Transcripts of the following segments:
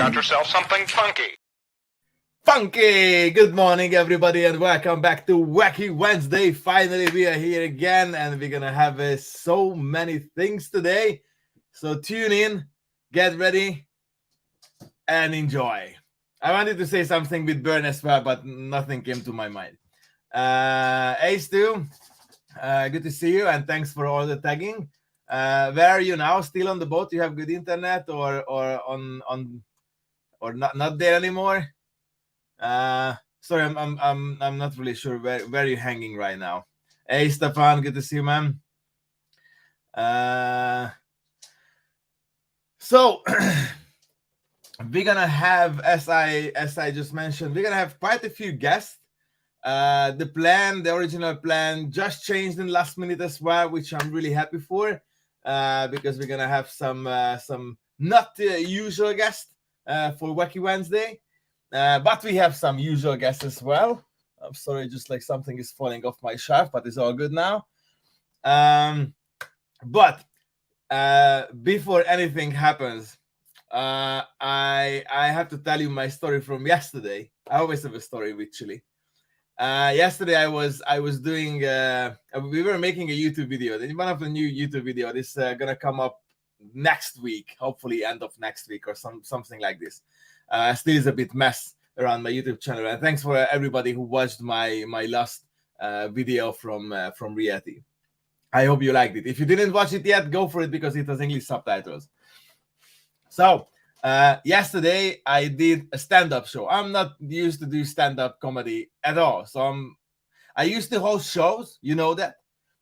Got yourself something funky. Funky! Good morning, everybody, and welcome back to Wacky Wednesday. Finally, we are here again, and we're gonna have so many things today. So tune in, get ready, and enjoy. I wanted to say something with Burn as well, but nothing came to my mind. Hey, Stu, good to see you, and thanks for all the tagging. Where are you now? Still on the boat? You have good internet, or not there anymore? Sorry, I'm not really sure where you're hanging right now. Hey, Stefan, good to see you, man. So we're gonna have, as I just mentioned, we're gonna have quite a few guests. The original plan, just changed in last minute as well, which I'm really happy for, because we're gonna have some not usual guests for Wacky Wednesday. But we have some usual guests as well. I'm sorry, just like something is falling off my shelf, but it's all good now. But before anything happens, I have to tell you my story from yesterday. I always have a story with Chili. Yesterday I was doing we were making a YouTube video. One of the new YouTube video is gonna come up next week, hopefully end of next week or something like this. Still is a bit mess around my YouTube channel, and thanks for everybody who watched my last video from Rike. I hope you liked it. If you didn't watch it yet, go for it because it has English subtitles. So yesterday I did a stand-up show. I'm not used to do stand-up comedy at all, so I used to host shows, you know that,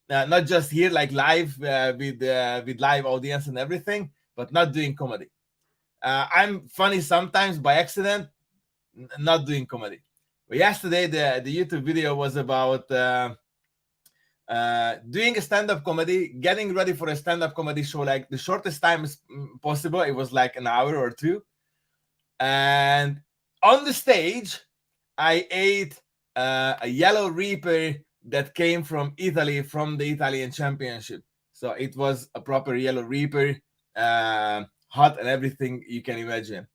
not just here like live with live audience and everything, but not doing comedy. I'm funny sometimes by accident, not doing comedy. But yesterday, the YouTube video was about doing a stand-up comedy, getting ready for a stand-up comedy show, like the shortest time possible. It was like an hour or two. And on the stage, I ate a yellow reaper that came from Italy, from the Italian championship. So it was a proper yellow reaper, hot and everything you can imagine.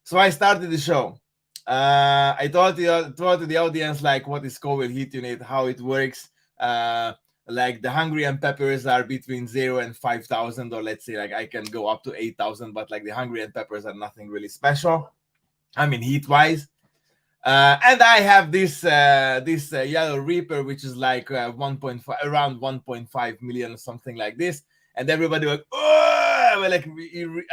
So I started the show. I told to the audience like what is Scoville heat unit, how it works. Like the Hungarian peppers are between 0 and 5,000, or let's say like I can go up to 8,000, but like the Hungarian peppers are nothing really special. I mean heat wise. And I have this yellow reaper, which is like 1.5, around 1.5 million or something like this. And everybody was, oh, well, like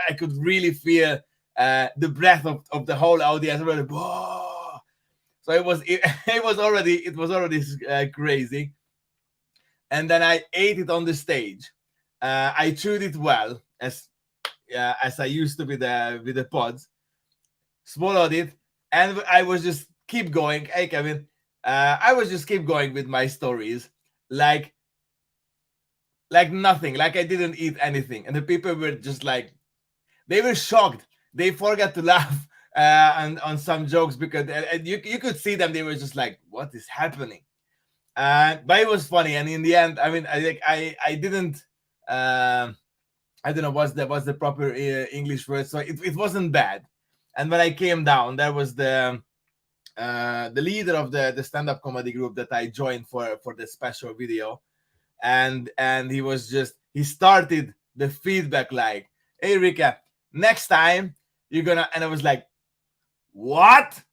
I could really feel the breath of the whole audience. Like, whoa. So it was already crazy. And then I ate it on the stage. I chewed it well, as I used to with the pods. Swallowed it, and I was just keep going. Hey, Kevin, I was just keep going with my stories, like nothing, like I didn't eat anything. And the people were just like, they were shocked. They forgot to laugh on some jokes because you could see them. They were just like, what is happening? But it was funny. And in the end, I mean, I didn't, I don't know what's the proper English word. So it wasn't bad. And when I came down, there was the leader of the stand-up comedy group that I joined for the special video. And he started the feedback like, hey, Rike, next time you're gonna, and I was like, what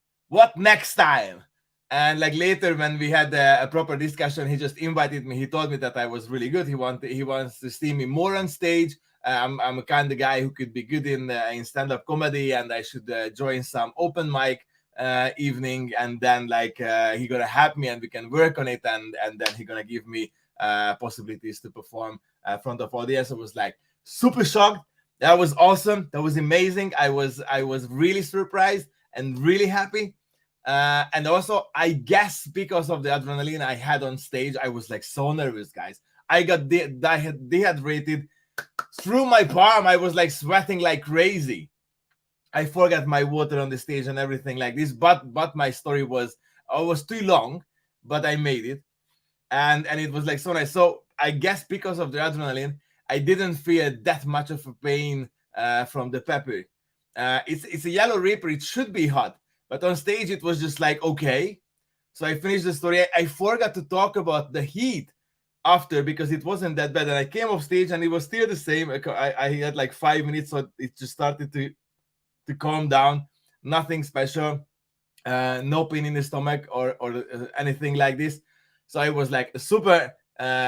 next time? And like later when we had a proper discussion, he just invited me. He told me that I was really good. He wants to see me more on stage. I'm a kind of guy who could be good in stand-up comedy, and I should join some open mic evening, and then like he gonna help me and we can work on it, and then he gonna give me possibilities to perform in front of audience. I was like super shocked. That was awesome. That was amazing. I was really surprised and really happy. And also, I guess because of the adrenaline I had on stage, I was like so nervous, guys. I got dehydrated through my palm. I was like sweating like crazy. I forgot my water on the stage and everything like this. But my story was too long, but I made it, and it was like so nice. So I guess because of the adrenaline, I didn't feel that much of a pain from the pepper. It's a yellow reaper. It should be hot, but on stage it was just like okay. So I finished the story. I forgot to talk about the heat after because it wasn't that bad. And I came off stage and it was still the same. I had like 5 minutes, so it just started to calm down. Nothing special. No pain in the stomach or anything like this. So it was like a super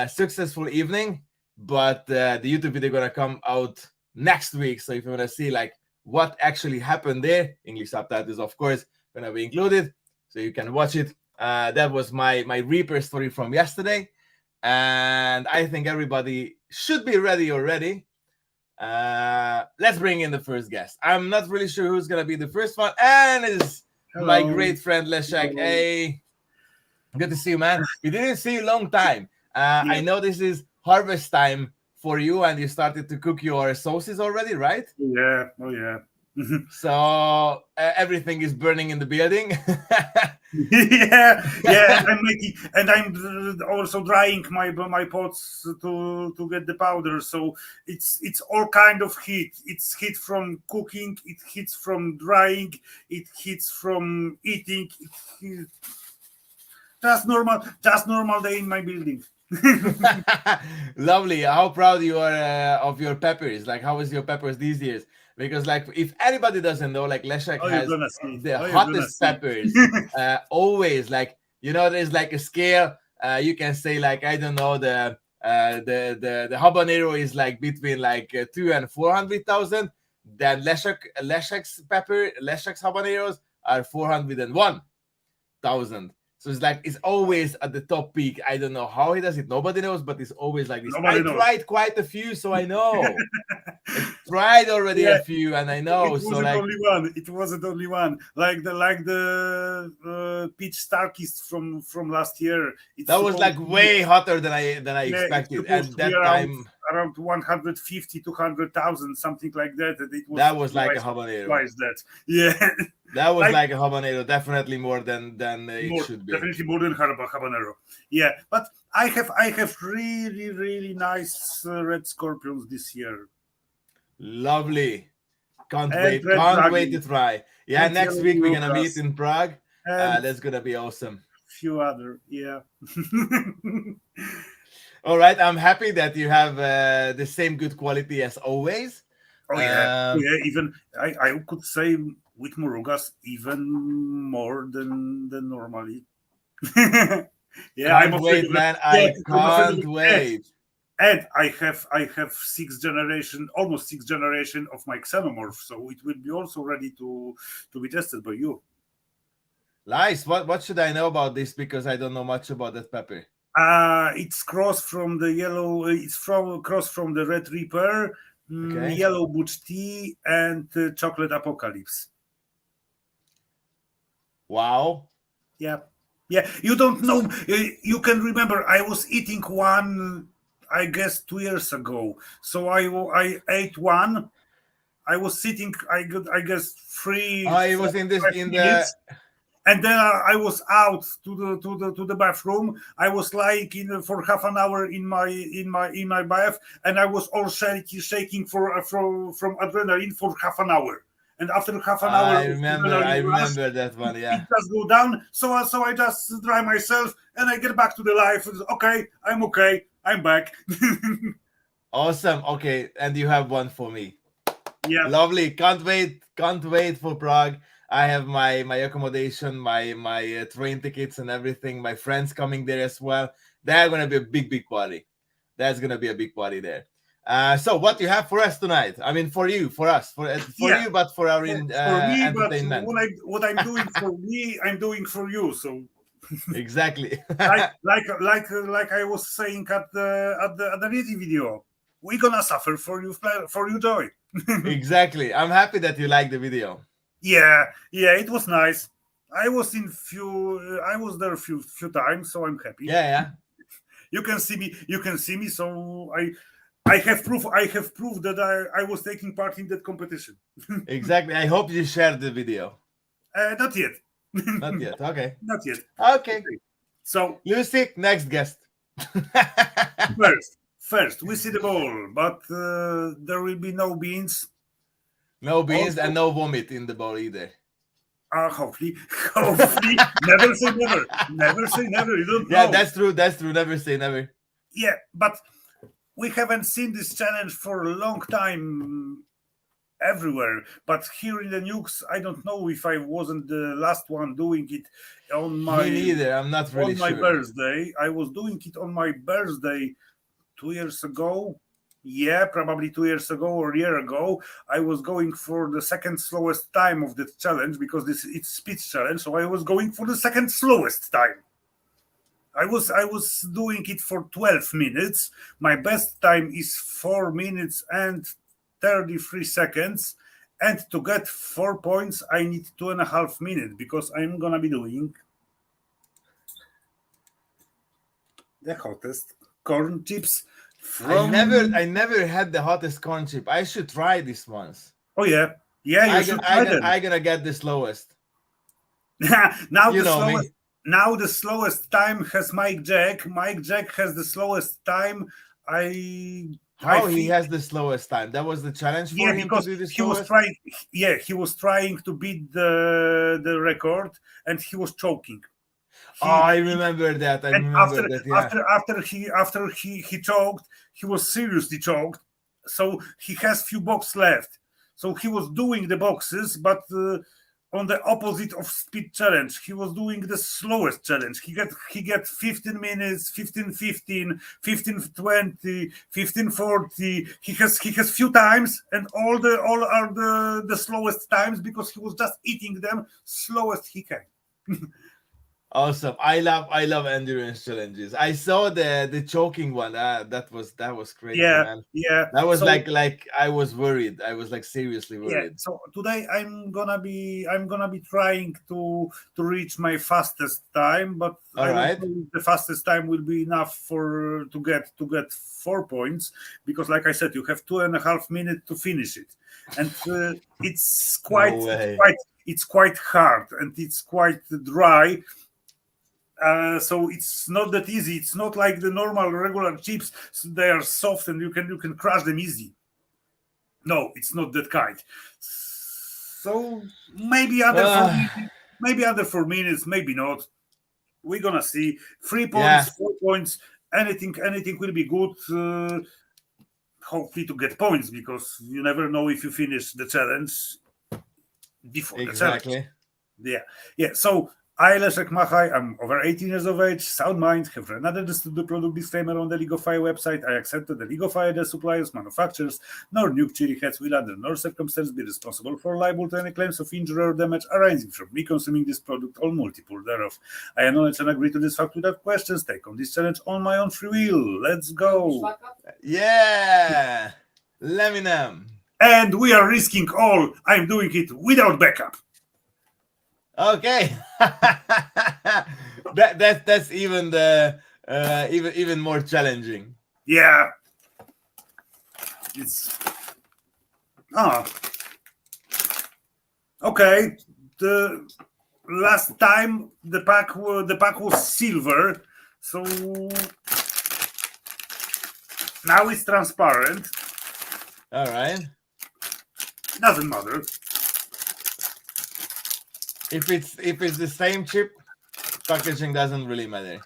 successful evening. But the YouTube video gonna come out next week. So if you wanna see like what actually happened there, English subtitles of course gonna be included, so you can watch it. That was my Reaper story from yesterday, and I think everybody should be ready already. Let's bring in the first guest. I'm not really sure who's gonna be the first one, and it's my great friend Leszek. Hey, good to see you, man. We didn't see you a long time. I know this is harvest time for you, and you started to cook your sauces already, right? Yeah. Oh yeah. So everything is burning in the building. yeah. And I'm making, and I'm also drying my pots to get the powder. So it's all kind of heat. It's heat from cooking. It heats from drying. It heats from eating. Just normal day in my building. Lovely. How proud you are of your peppers. Like, how is your peppers these years? Because, like, if anybody doesn't know, like, Leszek has the hottest peppers. Always, like, you know, there's like a scale. You can say, like, I don't know, the habanero is like between like 200,000 and 400,000. Then Leszek's habaneros are 401,000. So it's like it's always at the top peak. I don't know how he does it. Nobody knows, but it's always like this. I tried quite a few, so I know. I tried already a few, and I know. It wasn't only one. It wasn't only one. Like the peach Starkist from last year. That was like way hotter than I expected. At that time, around 150 to 200,000, something like that. And that was like a habanero. Twice that. Yeah. That was like a habanero, definitely more than it should be. Definitely more than habanero. Yeah, but I have really nice red scorpions this year. Lovely. Can't wait to try. Yeah, and next week we're gonna meet in Prague. That's gonna be awesome. Few other, yeah. All right, I'm happy that you have the same good quality as always. Oh yeah, even I could say with Murugas even more than normally. Yeah, can't wait, man. I can't wait. And I have almost sixth generation of my xenomorph, so it will be also ready to be tested by you. Nice. What should I know about this? Because I don't know much about that pepper. It's cross from the yellow. It's cross from the Red Reaper, Yellow Butch Tea, and Chocolate Apocalypse. Wow. Yeah. You don't know. You can remember. I was eating one, I guess 2 years ago. So I ate one. I was sitting. I guess 3. I was in minutes. And then I was out to the bathroom. I was lying for half an hour in my bath, and I was all shaking from adrenaline for half an hour. And after half an hour, I remember that one. Yeah, it just go down. So I just dry myself, and I get back to the life. Okay, I'm back. Awesome. Okay, and you have one for me. Yeah, lovely. Can't wait for Prague. I have my accommodation, my train tickets and everything. My friends coming there as well. They're gonna be a big party. That's gonna be a big party there. So what do you have for us tonight? I mean, for you, for us, for you, but for our entertainment. But what I'm doing for me, I'm doing for you. So exactly. like I was saying at the Rike video, we're gonna suffer for you joy. Exactly. I'm happy that you like the video. Yeah, it was nice. I was there a few times, so I'm happy. Yeah. You can see me. So I have proof that I was taking part in that competition. Exactly. I hope you shared the video. Not yet. Not yet. Okay. Not yet. Okay. So Lucy, next guest. First, we see the ball, but there will be no beans. No beans Also, and no vomit in the bowl either. hopefully, hopefully, never say never. Never say never. You don't Yeah, know. that's true. That's true. Never say never. Yeah, but we haven't seen this challenge for a long time everywhere. But here in the nukes, I don't know if I wasn't the last one doing it on Me my neither. I'm not really sure. birthday. I was doing it on my birthday 2 years ago. Yeah, probably 2 years ago or a year ago. I was going for the second slowest time of the challenge because it's speed challenge. So I was going for the second slowest time. I was doing it for 12 minutes. My best time is 4 minutes and 33 seconds. And to get 4 points, I need 2.5 minutes because I'm gonna be doing the hottest corn chips from. I never had the hottest corn chip. I should try this once. Oh yeah, yeah. You should try them. I gonna get the slowest. Now You the know slowest. me. Now the slowest time has Mike Jack. Mike Jack has the slowest time. How he think, has the slowest time? That was the challenge for yeah, him to because do the he was slowest. trying. Yeah, he was trying to beat the record, and he was choking. I remember that. I And remember that. Yeah. after he choked, he was seriously choked. So he has few boxes left. So he was doing the boxes, but on the opposite of speed challenge, he was doing the slowest challenge. He get 15 minutes, 15:15, 15:20, 15:40. He has few times, and all are the slowest times because he was just eating them slowest he can. Awesome. I love endurance challenges. I saw the choking one. That was crazy, Yeah, man. yeah. That was So like I was worried. I was like seriously yeah, worried. so today I'm gonna be trying to reach my fastest time, but All I don't right. know if the fastest time will be enough for to get 4 points, because like I said, you have 2.5 minutes to finish it, and it's No quite way. it's quite hard and it's quite dry. So it's not that easy. It's not like the normal regular chips. So they are soft and you can crush them easy. No, it's not that kind. So maybe under maybe under 4 minutes, maybe not. We're gonna see. 3 points, Yeah, 4 points, anything will be good. Hopefully to get points, because you never know if you finish the challenge before the challenge. exactly. Yeah. So I, Leszek Machaj, I'm over 18 years of age, sound mind, have another the product disclaimer on the League of Fire website. I accept that the League of Fire, the suppliers, manufacturers, nor nuke Chilli-heads will under no circumstance be responsible for liable to any claims of injury or damage arising from me consuming this product or multiple thereof. I acknowledge and agree to this fact without questions. Take on this challenge on my own free will. Let's go. Yeah. Let me know. And we are risking all. I'm doing it without backup. Okay. That's even the even more challenging. Yeah. It's okay. The last time the pack was silver, so now it's transparent. All right. Doesn't matter. If it's the same chip, packaging doesn't really matter.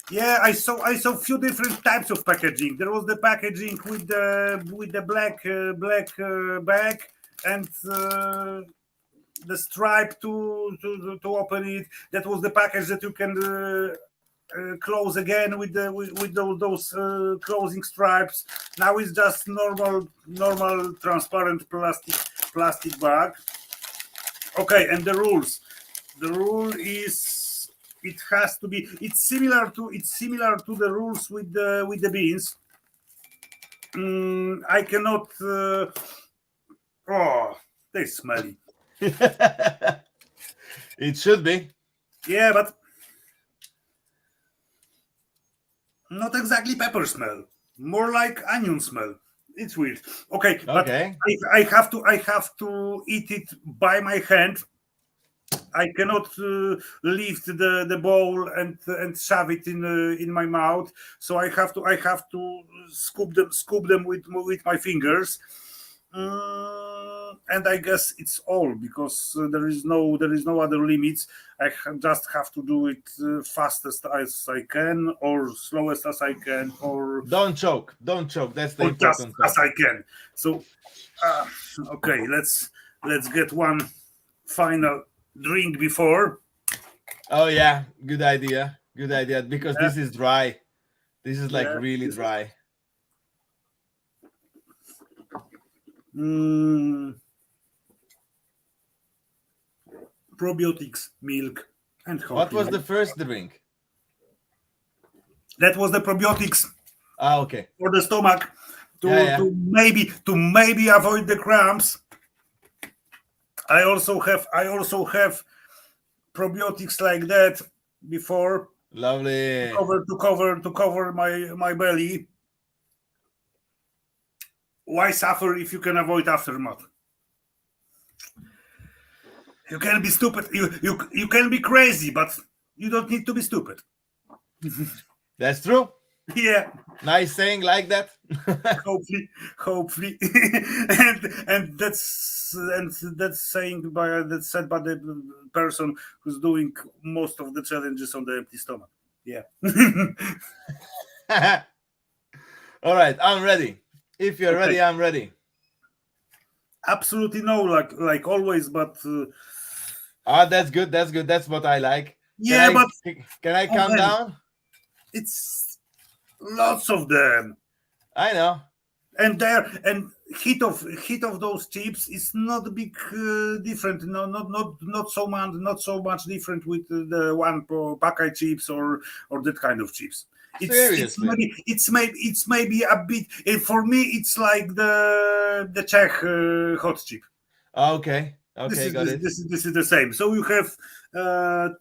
Yeah, I saw few different types of packaging. There was the packaging with the black bag and the stripe to open it. That was the package that you can close again with those closing stripes. Now it's just normal transparent plastic bag. Okay, and the rules. The rule is it has to be. It's similar to the rules with the beans. I cannot. They smelly. It should be. Yeah, but not exactly pepper smell. More like onion smell. It's weird. Okay, but Okay. I have to eat it by my hand. I cannot lift the bowl and shove it in my mouth. So I have to scoop them with my fingers. and I guess it's all, because there is no other limits. I just have to do it fastest as I can, or slowest as I can, or Don't choke. Don't choke. That's the or just important part. as I can. So, okay, let's get one final drink before. Oh yeah, good idea. Good idea. Because Yeah. this is dry. This is like Yeah, really dry. Probiotics, milk, and hot What was milk. the first drink? That was the probiotics Ah, okay. for the stomach to Yeah. to maybe avoid the cramps. I also have probiotics like that before, Lovely. to cover my belly. Why suffer if you can avoid aftermath? You can be stupid. You can be crazy, but you don't need to be stupid. That's true. Yeah. Nice saying like that. hopefully, and that's said by the person who's doing most of the challenges on the empty stomach. Yeah. All right, I'm ready. If you're Okay. ready, I'm ready. Absolutely no, like always, but That's good. That's good. That's what I like. yeah, but Can I count down? it's lots of them, I know. and heat of those chips is not a big different. No, not so much different with the one package chips or that kind of chips. Seriously. It's maybe a bit for me. It's like the Czech hot chip. Okay. Okay, got it. This is the same. So you have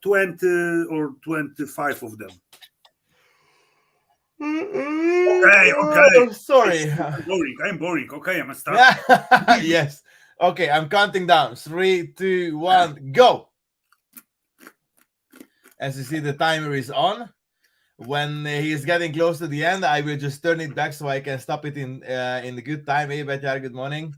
20 or 25 of them. Okay. Oh, sorry. I'm boring. Okay, I'm a start. Yes. Okay, I'm counting down. 3, 2, 1, go. As you see, the timer is on. When he's getting close to the end, I will just turn it back so I can stop it in the good time. Hey, Betjar, good morning.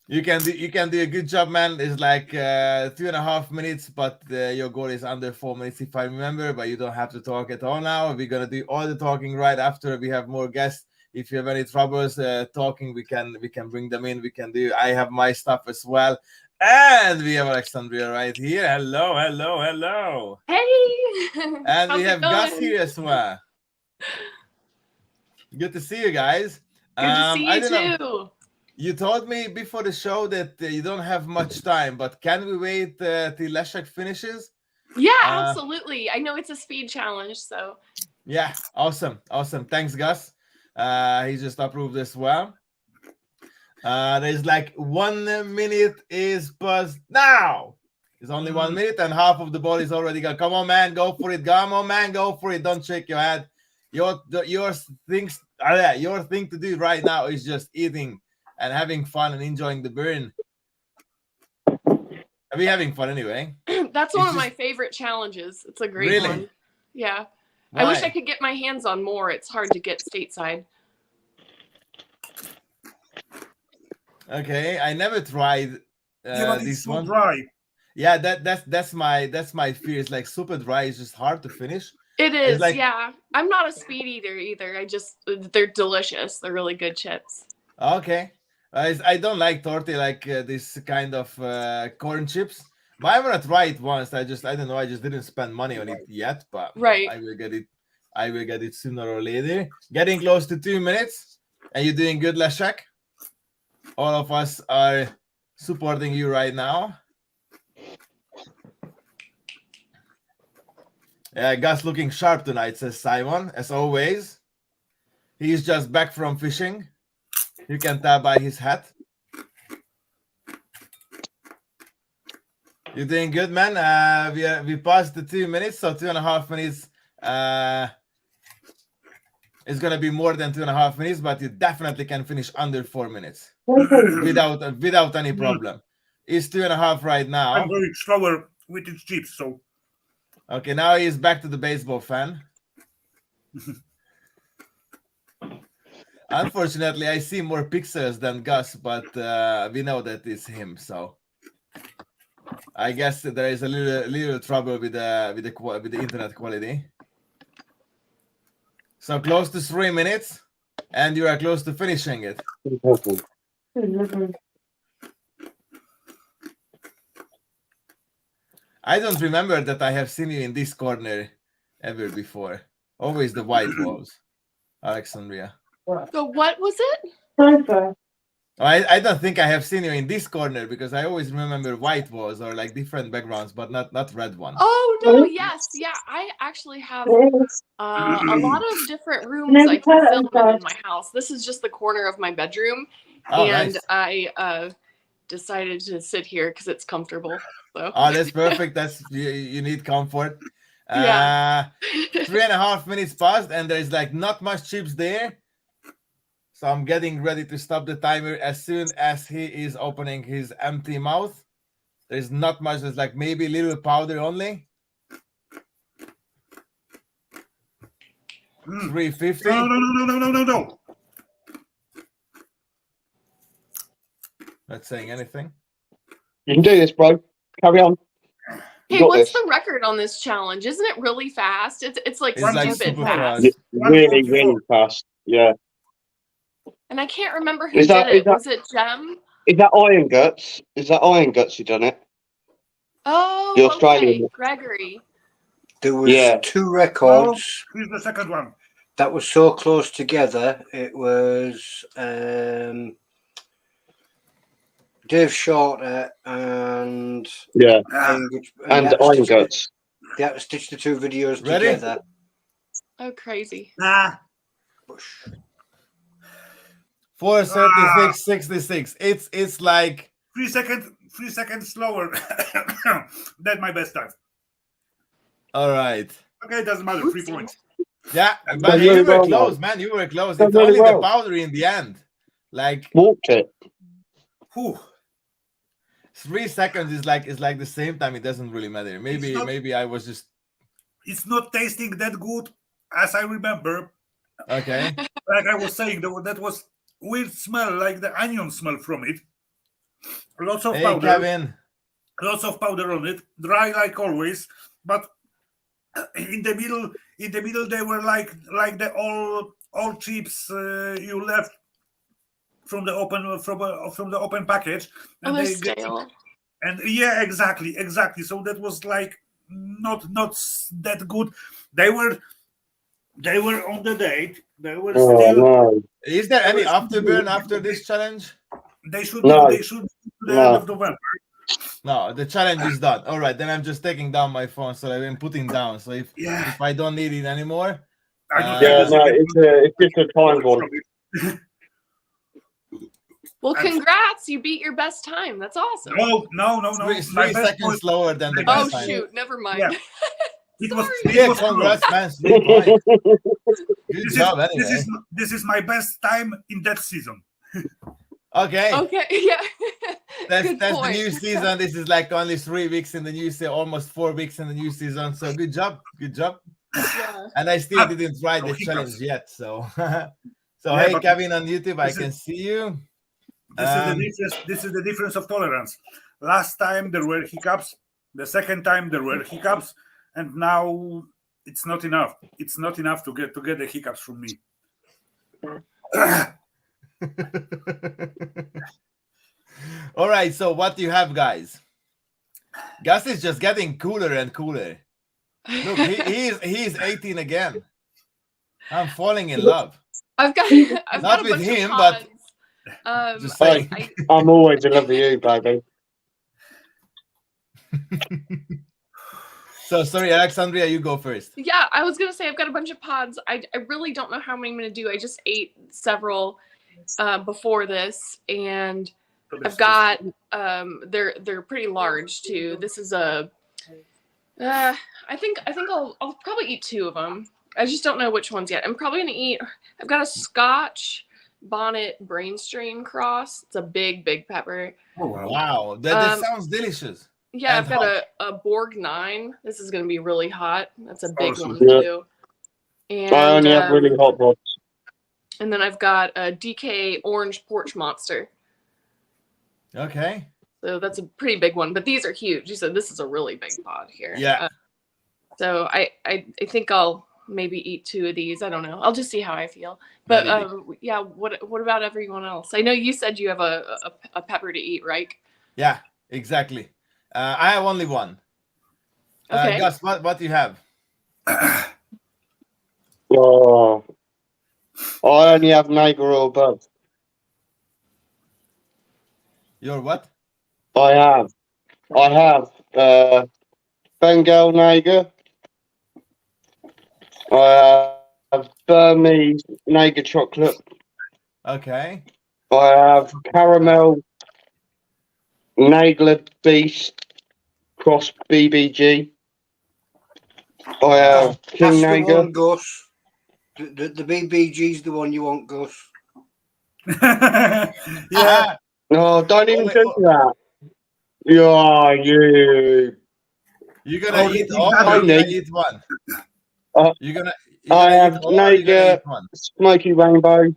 You can do a good job, man. It's like 2.5 minutes, but your goal is under 4 minutes, if I remember. But you don't have to talk at all now. We're gonna do all the talking right after we have more guests. If you have any troubles talking, we can bring them in. I have my stuff as well. And we have Alexandria right here. Hello. Hey! And How's we it have Gus going? here as well. Good to see you guys. Good to see I you don't know. too. You told me before the show that you don't have much time, but can we wait till Leszek finishes? Yeah, absolutely. I know it's a speed challenge, so. Yeah, awesome. Thanks, Gus. He just approved as well. There's like 1 minute is buzzed now. It's only 1 minute and half of the ball is already gone. Come on, man, go for it. Come on, man, go for it. Don't shake your head. Your thing to do right now is just eating and having fun and enjoying the burn. Are we having fun anyway? That's one of my favorite challenges. It's a great one. Yeah. Why? I wish I could get my hands on more. It's hard to get stateside. Okay, I never tried but this it's so one. dry. Yeah, that's my fear. It's like super dry. It's just hard to finish. It is, yeah. I'm not a speed eater either. They're delicious. They're really good chips. Okay. I don't like tortilla, like this kind of corn chips. But I want to try it once. I don't know. I just didn't spend money on it yet, but I will get it. I will get it sooner or later. Getting close to 2 minutes. Are you doing good, Leszek? All of us are supporting you right now. Yeah, Gus looking sharp tonight, says Simon, as always. He's just back from fishing. You can tell by his hat. You're doing good, man. We passed the 2 minutes, so 2.5 minutes. It's gonna be more than 2.5 minutes, but you definitely can finish under 4 minutes without any problem. It's 2.5 right now. I'm going slower with its chips, so. Okay, now he's back to the baseball fan. Unfortunately, I see more pixels than Gus, but we know that it's him. So I guess there is a little trouble with the internet quality. So close to 3 minutes, and you are close to finishing it. I don't remember that I have seen you in this corner ever before. Always the white walls, Alexandria. So what was it? I don't think I have seen you in this corner because I always remember white walls or like different backgrounds, but not red ones. Oh no, yes, yeah. I actually have a lot of different rooms I can film in my house. This is just the corner of my bedroom, and nice. I decided to sit here because it's comfortable. So. Oh, that's perfect. That's you need comfort. Yeah. 3.5 minutes passed, and there's like not much chips there. So I'm getting ready to stop the timer as soon as he is opening his empty mouth. There's not much. There's like maybe a little powder only. 350. No. Not saying anything. You can do this, bro. Carry on. Hey, what's the record on this challenge? Isn't it really fast? It's like stupid super fast. fast. Really, really fast. Yeah. And I can't remember who did it. Was it Jem? Is that Iron Guts? Is that Iron Guts who done it? Oh, The Australian. okay. Gregory. There was 2 records. Here's the second one. That was so close together. It was Dave Shorter and Iron Guts. Yeah, stitched the 2 videos Ready? together. Oh, crazy. 4:36:66. It's like 3 seconds slower. That's my best time. all right. Okay, it doesn't matter. 3 points. Yeah, but you were close, man. You were close. It's only the powder in the end. Like walked it. Whew. 3 seconds is like the same time. It doesn't really matter. Maybe I was just. It's not tasting that good as I remember. Okay. Like I was saying, that was weird smell, like the onion smell from it. Lots of powder. Kevin. Lots of powder on it. Dry like always, but in the middle they were like the all chips you left from the open package. And they're stale. And yeah, exactly. So that was like not that good. They were on the date. They were still. No. Is there any afterburn after this challenge? They should. No. They should. The end of November. No, the challenge is done. All right, then I'm just taking down my phone, so I've been putting down. So if I don't need it anymore, it's just a time one. Well, congrats! You beat your best time. That's awesome. No. 3 seconds slower than the best time. Oh shoot! Never mind. Yeah. It was congrats, man. 3 points. Good job, anyway. This is my best time in that season. Okay, yeah. That's the new season. This is like only 3 weeks in the new season, almost 4 weeks in the new season. So good job. Yeah. And I still didn't try the challenge yet. So, hey, Kevin on YouTube, I can see you. This is the difference of tolerance. Last time there were hiccups. The second time there were hiccups, and now it's not enough. It's not enough to get the hiccups from me. All right, so what do you have, guys? Gus is just getting cooler and cooler. Look, he's 18 again. I'm falling in love. I've got Not a with bunch him, of but pods. just saying. I'm always in love with you, baby. So sorry, Alexandria, you go first. Yeah, I was gonna say I've got a bunch of pods. I really don't know how many I'm gonna do. I just ate several before this, and I've got they're pretty large too. This is a I think I'll probably eat 2 of them. I just don't know which ones yet. I'm probably gonna eat. I've got a Scotch bonnet brain strain cross. It's a big pepper. Oh wow, that sounds delicious. Yeah, And I've got hot. a Borg 9. This is gonna be really hot. That's a big Awesome. one too. And I only have really hot rods. And then I've got a DK Orange Porch Monster. Okay. So that's a pretty big one, but these are huge. You said this is a really big pod here. Yeah. So I think I'll maybe eat 2 of these. I don't know. I'll just see how I feel. But yeah, what about everyone else? I know you said you have a pepper to eat, right? Yeah, exactly. I have only one. Okay. Gus, what do you have? Oh, I only have Nager or above. Your what? I have Bengal Nager. I have Burmese Nager chocolate. Okay. I have caramel Nagler Beast cross BBG. I have King That's the Nager. one, Gus. The BBG's the one you want, Gus. Yeah. No, don't even do that. Yeah, you. You're gonna eat you all, have or it. you're gonna eat one? You're gonna I have eat all, or you're gonna Nager eat one? Smoky Rainbow.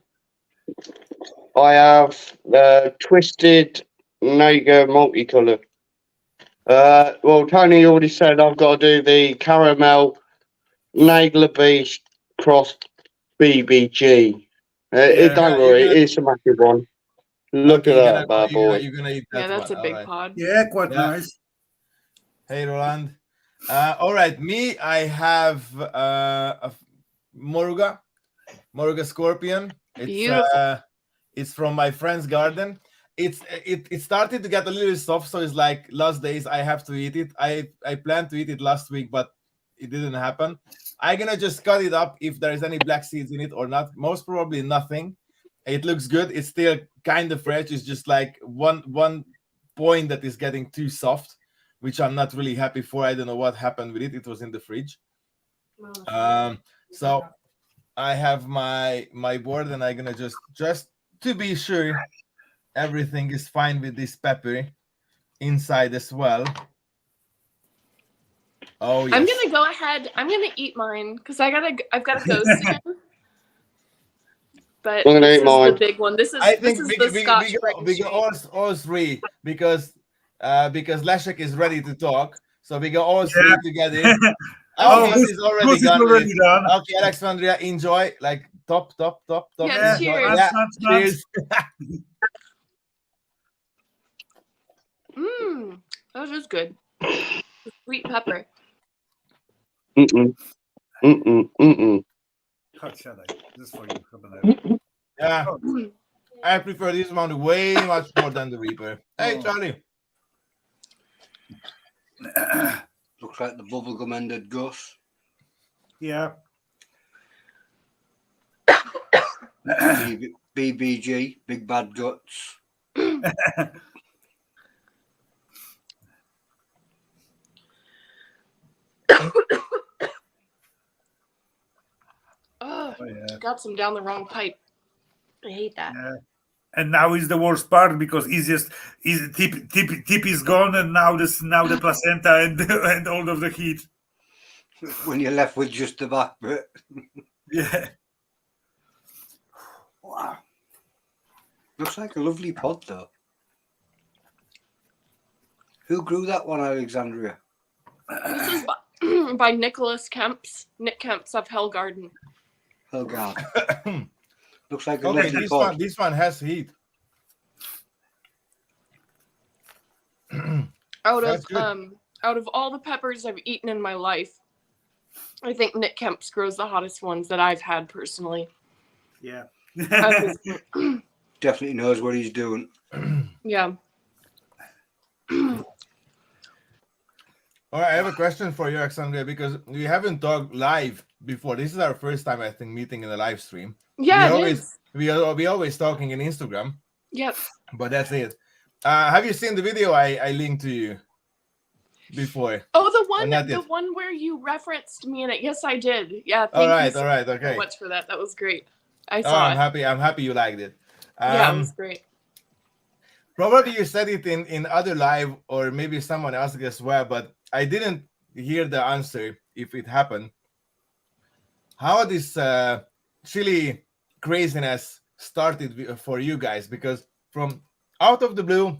I have Twisted Nager Multicolour. Well, Tony already said I've got to do the caramel Nagler Beast cross BBG. Don't worry, it is a massive one. Look Okay, at that bad boy. you're gonna eat that Yeah, that's one. a big All right. pod. Yeah, quite Yeah. nice. Hey, Roland. All right, me, I have a Moruga Scorpion. Beautiful. It's from my friend's garden. It started to get a little soft, so it's like last days I have to eat it. I planned to eat it last week, but it didn't happen. I'm gonna just cut it up if there is any black seeds in it or not. Most probably nothing. It looks good. It's still kind of fresh. It's just like one point that is getting too soft, which I'm not really happy for. I don't know what happened with it. It was in the fridge. So I have my board, and I'm gonna just to be sure everything is fine with this pepper inside as well. Oh yes. I'm gonna go ahead. I'm gonna eat mine because I've gotta go soon. But I'm gonna this eat is mine. the big one. This is the Scotch we go all three because Leszek is ready to talk. So we go all three together. Oh, Gus is already done. done. Okay, Alexandria, enjoy. Like top. Yeah, Enjoy. cheers. Yeah, Cheers. That was good. Sweet pepper. How shall I? This for you. Habanero. Yeah, I prefer this one way much more than the Reaper. Hey, Charlie. Looks like the bubblegum ended, Gus. Yeah. BBG, Big Bad Guts. Oh, yeah. got some down the wrong pipe. I hate that. Yeah. And now is the worst part because tip is gone, and now the placenta and all of the heat. When you're left with just the back bit. Yeah. Wow. Looks like a lovely pod, though. Who grew that one, Alexandria? This is by Nick Kemps of Hell Garden. Oh, God. Looks like a Okay, lovely pod. this one has heat. Out of all the peppers I've eaten in my life, I think Nick Kemp's grows the hottest ones that I've had personally. Yeah. Definitely knows what he's doing. Yeah. All right, I have a question for you, Alexandria, because we haven't talked live before. This is our first time, I think, meeting in a live stream. Yeah, we always talking in Instagram. Yep. But that's it. Have you seen the video I linked to you before? Oh, the one where you referenced me in it. Yes, I did. Yeah. Thank you all right, okay. so much for that. That was great. I saw it. I'm happy you liked it. Yeah, it was great. Probably you said it in other live, or maybe someone else as well, but I didn't hear the answer if it happened. How this chili craziness started for you guys? Because from out of the blue,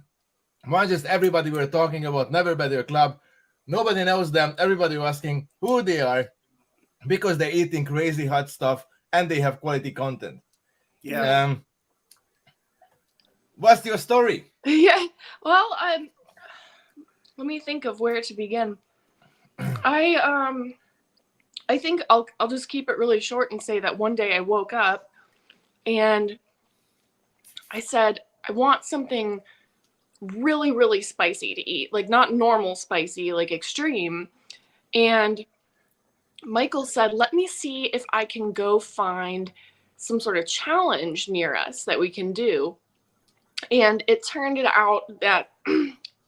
one just everybody were talking about Never Better Club. Nobody knows them. Everybody was asking who they are because they're eating crazy hot stuff and they have quality content. Yeah. What's your story? Yeah. Well, let me think of where to begin. I think I'll just keep it really short and say that one day I woke up and I said, I want something really, really spicy to eat, like not normal spicy, like extreme. And Michael said, let me see if I can go find some sort of challenge near us that we can do. And it turned out that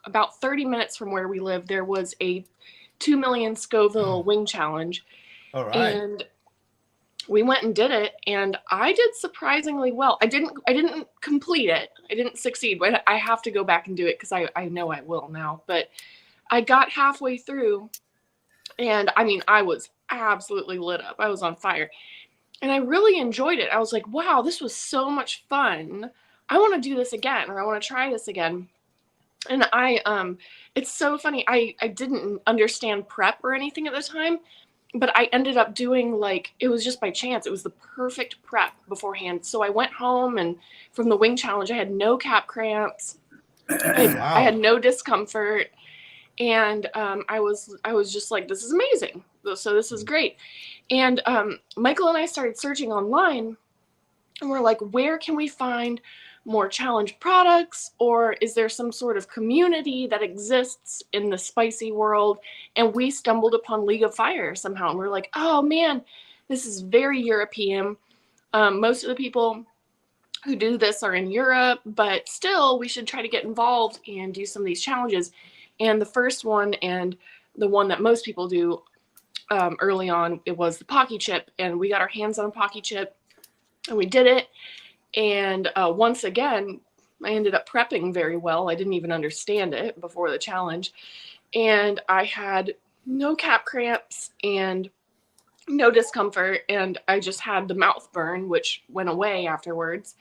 about 30 minutes from where we live, there was a 2 million Scoville wing challenge. All right. And we went and did it, and I did surprisingly well. I didn't complete it. I didn't succeed, but I have to go back and do it because I know I will now. But I got halfway through, and I mean, I was absolutely lit up. I was on fire. And I really enjoyed it. I was like, wow, this was so much fun. I want to do this again, or I want to try this again. And it's so funny. I didn't understand prep or anything at the time, but I ended up doing, like, it was just by chance. It was the perfect prep beforehand. So I went home, and from the wing challenge, I had no cap cramps. I had no discomfort. And I was just like, this is amazing. So this is great. And Michael and I started searching online, and we're like, where can we find more challenge products, or is there some sort of community that exists in the spicy world? And we stumbled upon League of Fire somehow, and we're like, oh man, this is very European. Most of the people who do this are in Europe, but still we should try to get involved and do some of these challenges. And the first one, and the one that most people do early on, it was the Pocky Chip, and we got our hands on a Pocky Chip and we did it. And once again, I ended up prepping very well. I didn't even understand it before the challenge. And I had no cap cramps and no discomfort. And I just had the mouth burn, which went away afterwards.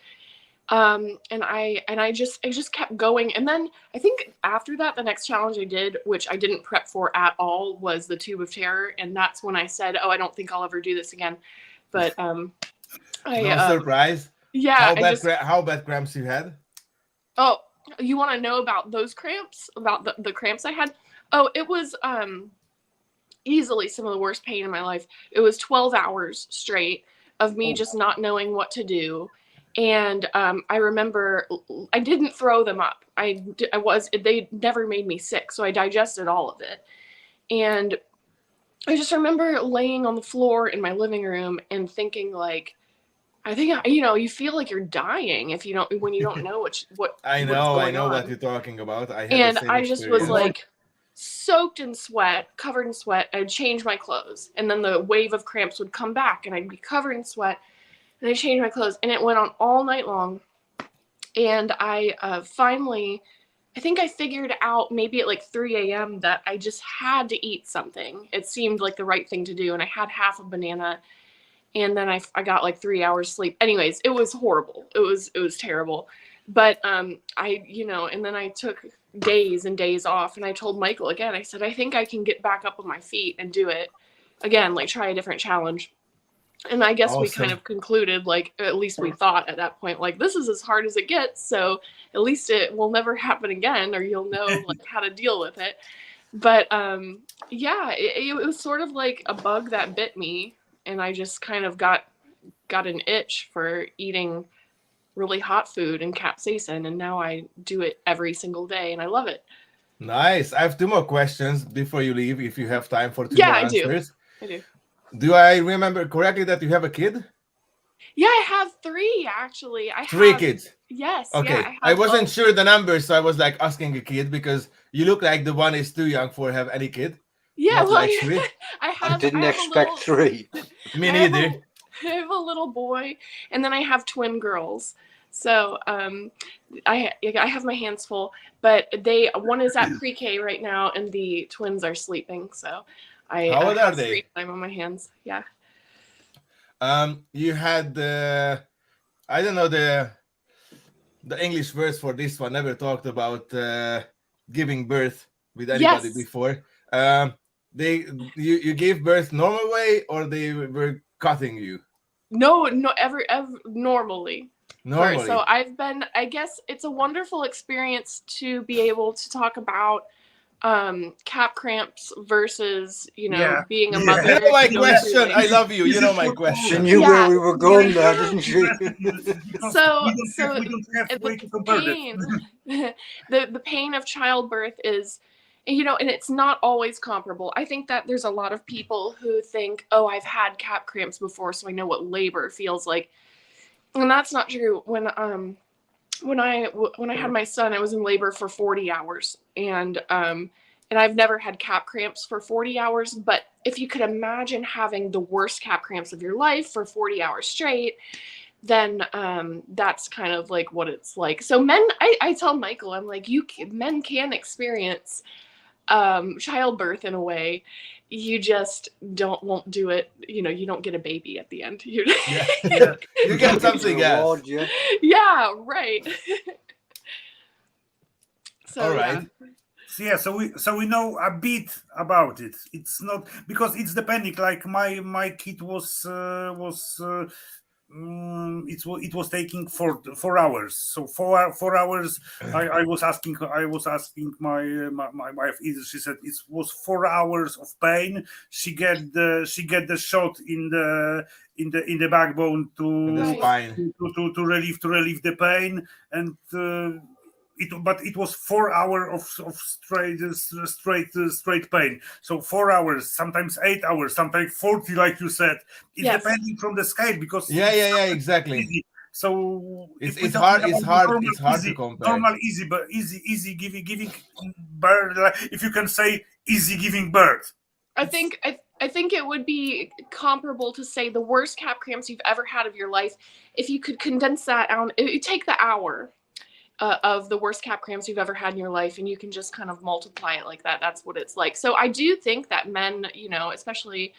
And I just kept going. And then I think after that, the next challenge I did, which I didn't prep for at all, was the Tube of Terror. And that's when I said, oh, I don't think I'll ever do this again. But no surprise. Yeah. How bad cramps you had? Oh, you want to know about those cramps? About the cramps I had? Oh, it was easily some of the worst pain in my life. It was 12 hours straight of me just not knowing what to do. And I remember I didn't throw them up. They never made me sick, so I digested all of it. And I just remember laying on the floor in my living room and thinking, like, I think, you feel like you're dying when you don't know what I know what you're talking about. I just was like soaked in sweat, covered in sweat. I'd change my clothes, and then the wave of cramps would come back, and I'd be covered in sweat, and I'd change my clothes, and it went on all night long. And I finally, I think I figured out maybe at like 3 a.m. that I just had to eat something. It seemed like the right thing to do, and I had half a banana. And then I got like 3 hours sleep. Anyways, it was horrible. It was terrible. But and then I took days and days off, and I told Michael again, I said, I think I can get back up on my feet and do it again, like try a different challenge. And I guess we kind of concluded, like, at least we thought at that point, like, this is as hard as it gets. So at least it will never happen again, or you'll know like how to deal with it. But it was sort of like a bug that bit me. And I just kind of got an itch for eating really hot food and capsaicin, and now I do it every single day, and I love it. Nice. I have 2 more questions before you leave, if you have time for 2 more answers. I do. Do I remember correctly that you have a kid? Yeah, I have 3 actually. 3 kids. Yes. Okay. Yeah, I wasn't sure the numbers, so I was like asking a kid because you look like the one is too young for have any kid. Yeah, well, like, I didn't expect 3. Me neither. I have a little boy, and then I have twin girls. So I have my hands full, but one is at pre-K right now, and the twins are sleeping. So How old are they? Free time on my hands. Yeah. You had I don't know the English words for this one. Never talked about giving birth with anybody Yes. before. You gave birth normal way, or they were cutting you? No, ever normally. Normally. So I guess it's a wonderful experience to be able to talk about cap cramps versus, being a mother. You know my going question. through, I love you. You know my She question. knew where Yeah. we were going there, didn't she? So we don't have way to compare that. pain, the pain of childbirth is, and it's not always comparable. I think that there's a lot of people who think, oh, I've had cap cramps before, so I know what labor feels like, and that's not true. When I had my son, I was in labor for 40 hours, and I've never had cap cramps for 40 hours. But if you could imagine having the worst cap cramps of your life for 40 hours straight, then that's kind of like what it's like. So men, I tell Michael, I'm like, men can experience childbirth in a way. You just won't do it. You don't get a baby at the end. You get something else. Yeah, right. So, all right. Yeah, so we know a bit about it. It's not because it's depending. Like my kid was it was taking 4 hours. So 4 hours. I was asking my wife. She said it was 4 hours of pain. She get the shot in the backbone The spine. to relieve the pain, and but it was 4 hours of straight pain. So 4 hours, sometimes 8 hours, sometimes 40, like you said. It's depending from the scale, because exactly. Easy. So it's hard to compare. Normal easy, but easy giving birth. If you can say easy giving birth. I think it would be comparable to say the worst cap cramps you've ever had of your life. If you could condense that down, you take the hour of the worst cap cramps you've ever had in your life, and you can just kind of multiply it like that. That's what it's like. So I do think that men, especially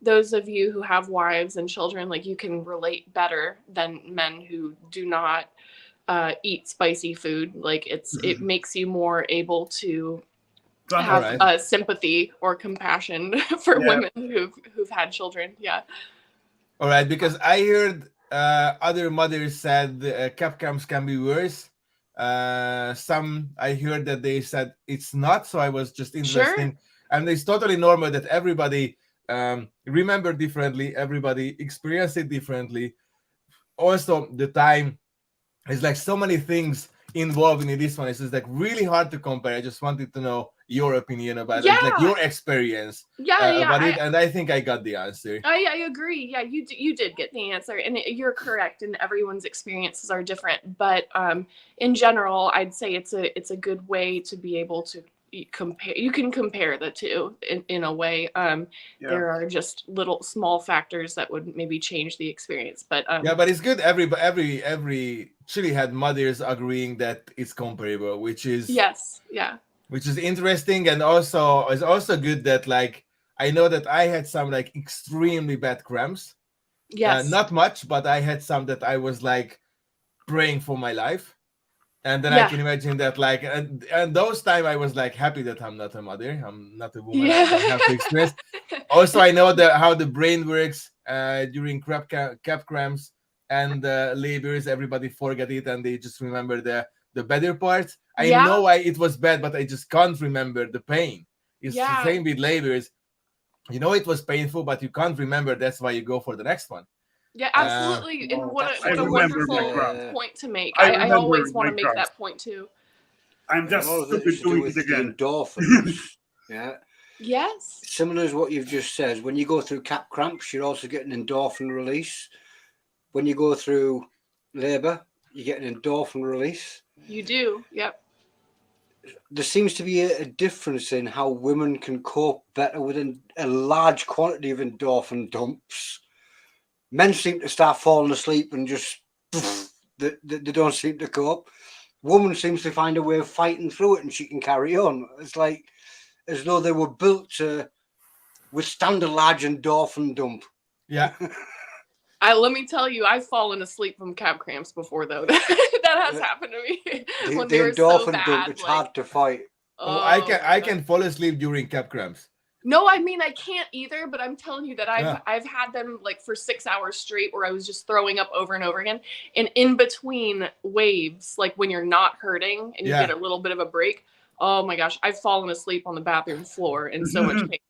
those of you who have wives and children, like, you can relate better than men who do not eat spicy food. Like, it makes you more able to have sympathy or compassion for women who've had children. Yeah. All right, because I heard other mothers said cap cramps can be worse. Some I heard that they said it's not, so I was just interested. Sure. And it's totally normal that everybody remember differently, everybody experience it differently. Also, the time is like so many things involved in this one. It's just like really hard to compare. I just wanted to know your opinion about it, like your experience about it, and I think I got the answer. I agree. Yeah, you did get the answer, and you're correct. And everyone's experiences are different, but in general, I'd say it's a good way to be able to compare. You can compare the two in a way. There are just little small factors that would maybe change the experience, but but it's good. Every Chilli-head mothers agreeing that it's comparable, which is which is interesting, and also it's also good that, like, I know that I had some like extremely bad cramps. Yes. Not much, but I had some that I was like praying for my life. And then I can imagine that, like, and those time I was like happy that I'm not a mother, I'm not a woman. I don't have to experience. Also, I know how the brain works during cap cramps and labors. Everybody forget it and they just remember the better parts. I know why it was bad, but I just can't remember the pain. It's the same with labors. You know it was painful, but you can't remember. That's why you go for the next one. Yeah, absolutely. And what a wonderful point to make. I always want to make that point too. I'm just stupid doing it again. Endorphins. Yeah. Yes. Similar as what you've just said. When you go through cap cramps, you're also getting endorphin release. When you go through labour, you get an endorphin release. You do. Yep. There seems to be a difference in how women can cope better with a large quantity of endorphin dumps. Men seem to start falling asleep and just they don't seem to cope. Woman seems to find a way of fighting through it, and she can carry on. It's like as though they were built to withstand a large endorphin dump. Yeah. Let me tell you, I've fallen asleep from cab cramps before, though. That has happened to me when The they were so endorphin bad. dump, it's hard to fight. Oh, I can my God. fall asleep during cab cramps. No, I mean I can't either, but I'm telling you that Yeah. I've had them like for 6 hours straight where I was just throwing up over and over again. And in between waves, like when you're not hurting and you Yeah. get a little bit of a break, oh my gosh, I've fallen asleep on the bathroom floor in so much pain.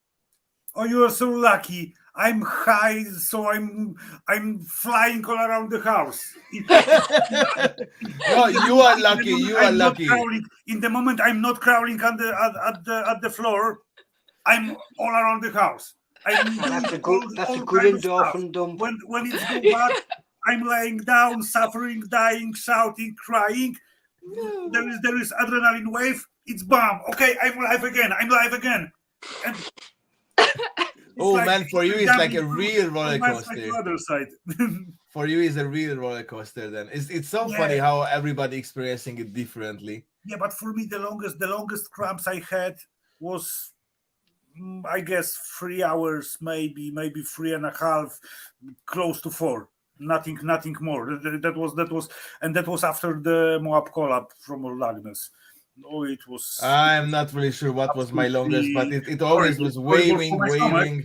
Oh, you are so lucky. I'm high, so I'm flying all around the house. No, you are lucky. You are I'm not lucky. crawling. In the moment I'm not crawling at the floor, I'm all around the house. I'm That's a doing good all good kind of stuff. endorphin dump. When it's go bad, I'm laying down, suffering, dying, shouting, crying. There is adrenaline wave. It's bomb. Okay, I'm live again. And Oh like man, for you it's like a jumping real from roller one side coaster. to other side. For you is a real roller coaster. Then it's so Yeah. funny how everybody experiencing it differently. Yeah, but for me the longest cramps I had was I guess 3 hours, maybe 3.5, close to 4. Nothing more. That was after the Moab collab from Old Agnes. Oh, it was I'm not really sure what was my longest, but it always was horrible for waving. my stomach.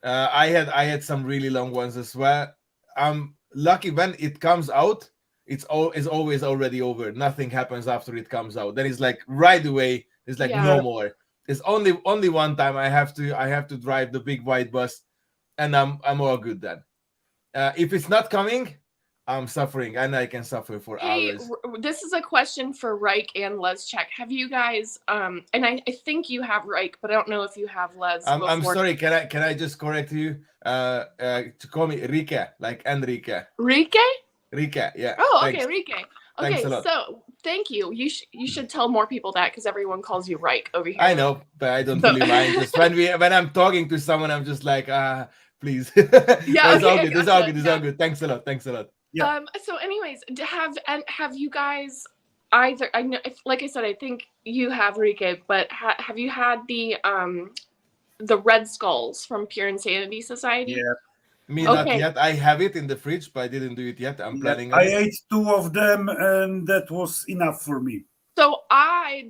I had some really long ones as well. I'm lucky when it comes out. It's always already over. Nothing happens after it comes out. Then it's like right away. It's like Yeah. no more. It's only one time I have to drive the big white bus, and I'm all good then. If it's not coming, I'm suffering, and I can suffer for Hey, hours. this is a question for Rike and Check. Have you guys and I think you have Rike, but I don't know if you have Les. I'm before. sorry. Can I just correct you? To call me Rike, like Enrique. Rike? Rike, yeah. Oh, Thanks. okay, Rike. Thanks Okay, a lot. so thank you. You should tell more people that because everyone calls you Rike over here. I know, but I don't So- really mind. Just when I'm talking to someone, I'm just like, please. Yeah, It's all okay, good. It's all gotcha, good. It's yeah. all good. Thanks a lot. Yeah. So anyways, have you guys either? I know, like I said, I think you have Rike, but have you had the Red Skulls from Pure Insanity Society? Yeah. Me not Okay. yet. I have it in the fridge, but I didn't do it yet. I'm planning on I it. ate 2 of them, and that was enough for me. So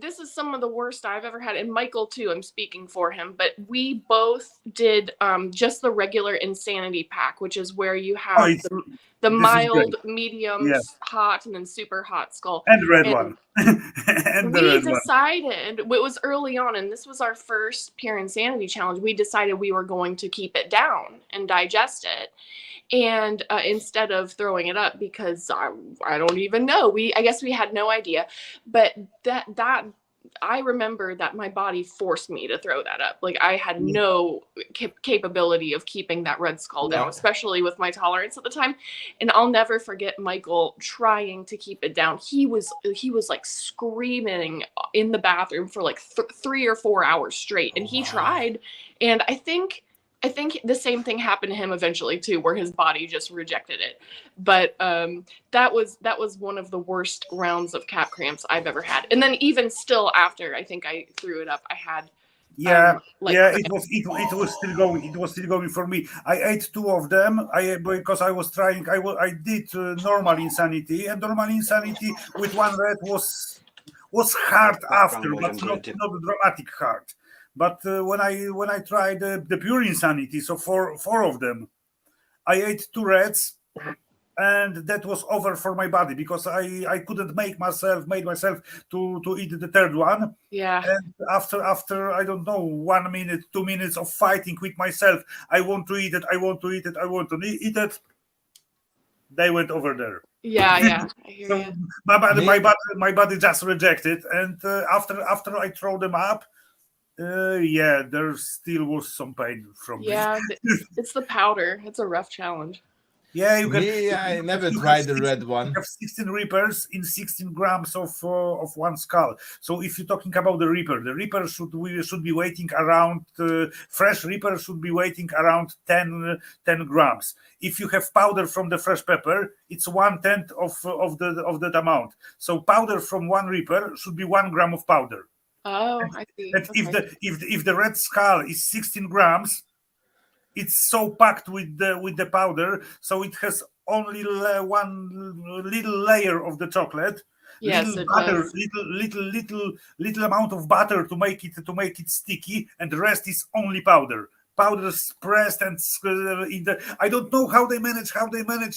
this is some of the worst I've ever had, and Michael too. I'm speaking for him, but we both did just the regular Insanity pack, which is where you have the this is mild, great. medium, Yeah. hot, and then super hot skull. And the red And one. And the we red one. decided, it was early on, and this was our first Pure Insanity challenge. We decided we were going to keep it down and digest it. And instead of throwing it up, because I don't even know, I guess we had no idea, but that I remember that my body forced me to throw that up. Like I had no capability of keeping that Red Skull down, Yeah. especially with my tolerance at the time. And I'll never forget Michael trying to keep it down. He was like screaming in the bathroom for like 3 or 4 hours straight, and he tried. And I think the same thing happened to him eventually too, where his body just rejected it. But that was one of the worst rounds of cap cramps I've ever had. And then even still after I think I threw it up, I had it was still going. It was still going for me. I ate 2 of them. Because I was trying. I did normal insanity, and normal insanity with 1 red was hard after, but not dramatic hard. But when I tried the pure insanity, so 4 of them, I ate 2 reds, and that was over for my body because I couldn't make myself to eat the 3rd one. Yeah. And after I don't know 1 minute, 2 minutes of fighting with myself, I want to eat it. I want to eat it. They went over there. Yeah. I hear So you. my body just rejected, and after I throw them up. There still was some pain from me. Yeah, it's the powder. It's a rough challenge. Yeah, you can. I never tried the red one. You have 16 reapers in 16 grams of 1 skull. So if you're talking about the reaper should be waiting around. Fresh reaper should be waiting around 10 grams. If you have powder from the fresh pepper, it's 1/10 of that amount. So powder from 1 reaper should be 1 gram of powder. Oh, I see. And Okay. if the red skull is 16 grams, it's so packed with the powder, so it has only one little layer of the chocolate. Yes, Little it butter, does. little amount of butter to make it sticky, and the rest is only powder. Powder pressed and in the. I don't know how they manage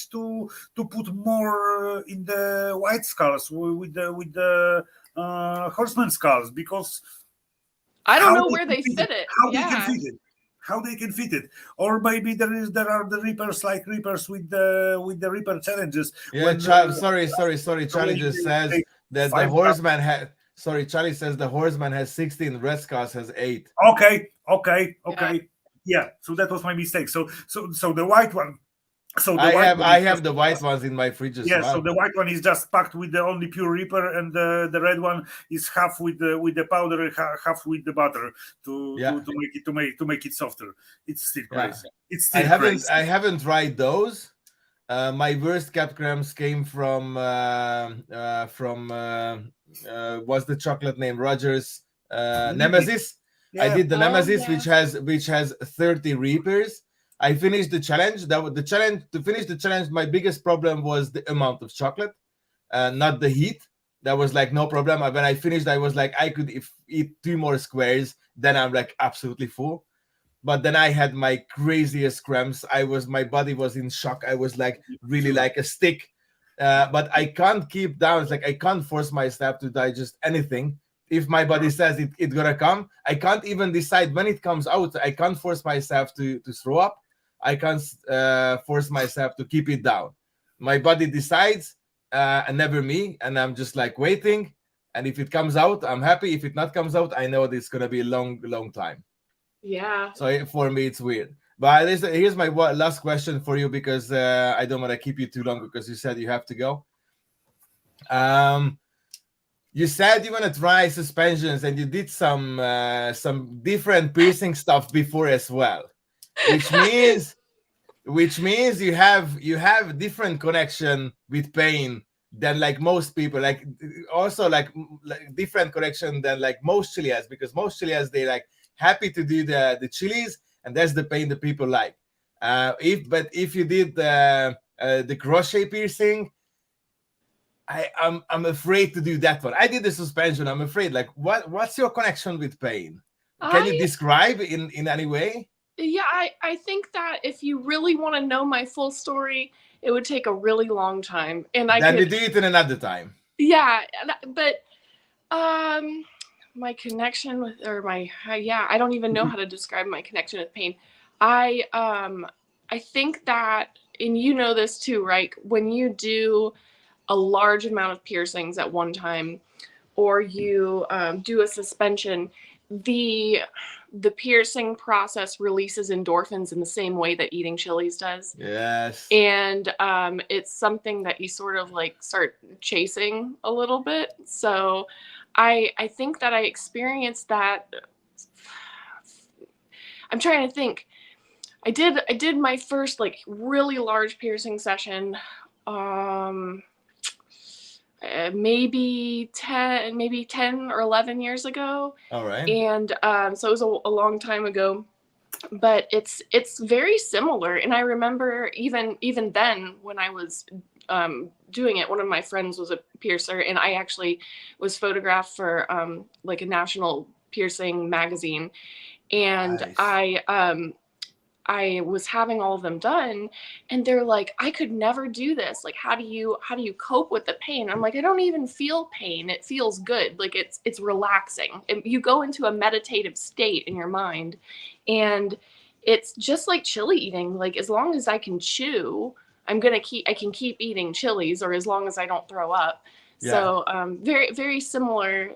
to put more in the white skulls with the horseman skulls, because I don't how know they where can they fit fit it. how they can Yeah. fit it. How they can fit it, or maybe there are the reapers with the reaper challenges. Yeah, when, sorry. Charlie just says take that the 5 horseman had. Sorry, Charlie says the horseman has 16, Red Scars has 8. Okay. Yeah. So that was my mistake. So the white one. So the white one I is have the white ones in my fridge as yeah. well. So the white one is just packed with the only pure Reaper, and the red one is half with the powder, half with the butter to make it softer. It's still crazy. It's still crazy. I haven't tried those. My worst cat cramps came from what's the chocolate name? Rogers Nemesis. Yeah. I did the Oh, Nemesis, yeah. which has 30 Reapers. I finished the challenge. That was the challenge. To finish the challenge, my biggest problem was the amount of chocolate, not the heat. That was like no problem. When I finished, I was like, I could eat 2 more squares, then I'm like absolutely full. But then I had my craziest cramps. My body was in shock. I was like really like a stick. But I can't keep down. It's like I can't force myself to digest anything. If my body says it's gonna come, I can't even decide when it comes out. I can't force myself to throw up. I can't force myself to keep it down. My body decides, and never me. And I'm just like waiting. And if it comes out, I'm happy. If it not comes out, I know it's gonna be a long time. Yeah. So for me, it's weird. But here's my last question for you, because I don't want to keep you too long, because you said you have to go. You said you want to try suspensions, and you did some different piercing stuff before as well, which means you have different connection with pain than like most people. Like also like different connection than like most Chilli-heads, because most Chilli-heads, they like happy to do the chilies, and that's the pain that people like. If you did the crochet piercing, I'm afraid to do that one. I did the suspension. I'm afraid. Like, what's your connection with pain? Can you describe in any way? Yeah, I think that if you really want to know my full story, it would take a really long time, and we do it in another time. Yeah, but my connection with, or I don't even know how to describe my connection with pain. I think that, and you know this too, right? When you do a large amount of piercings at one time, or you do a suspension, the piercing process releases endorphins in the same way that eating chilies does. Yes. And it's something that you sort of like start chasing a little bit. So I think that I experienced that. I'm trying to think. I did my first like really large piercing session maybe 10 or 11 years ago. All right. And so it was a long time ago, but it's very similar. And I remember even then, when I was doing it, one of my friends was a piercer, and I actually was photographed for like a national piercing magazine. And nice. I was having all of them done, and they're like, I could never do this. Like, how do you cope with the pain? I'm like, I don't even feel pain. It feels good. Like it's relaxing. And you go into a meditative state in your mind, and it's just like chili eating. Like, as long as I can chew, I can keep eating chilies, or as long as I don't throw up. Yeah. So very, very similar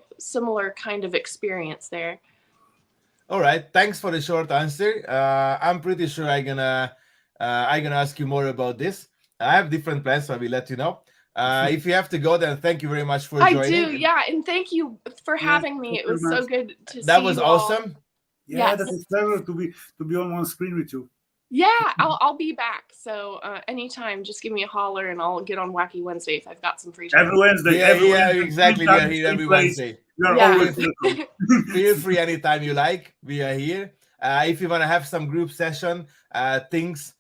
kind of experience there. All right, thanks for the short answer. I'm pretty sure I'm gonna ask you more about this. I have different plans, so I will let you know. If you have to go, then thank you very much for joining. I do, yeah, and thank you for having me. It was so good to see you. That was awesome. Yeah, that is clever to be on one screen with you. Yeah, I'll be back. So anytime, just give me a holler, and I'll get on Wacky Wednesday if I've got some free time. Every Wednesday. Yeah, exactly. We are here every Wednesday. You are always welcome. Feel free anytime you like. We are here. If you want to have some group session, things,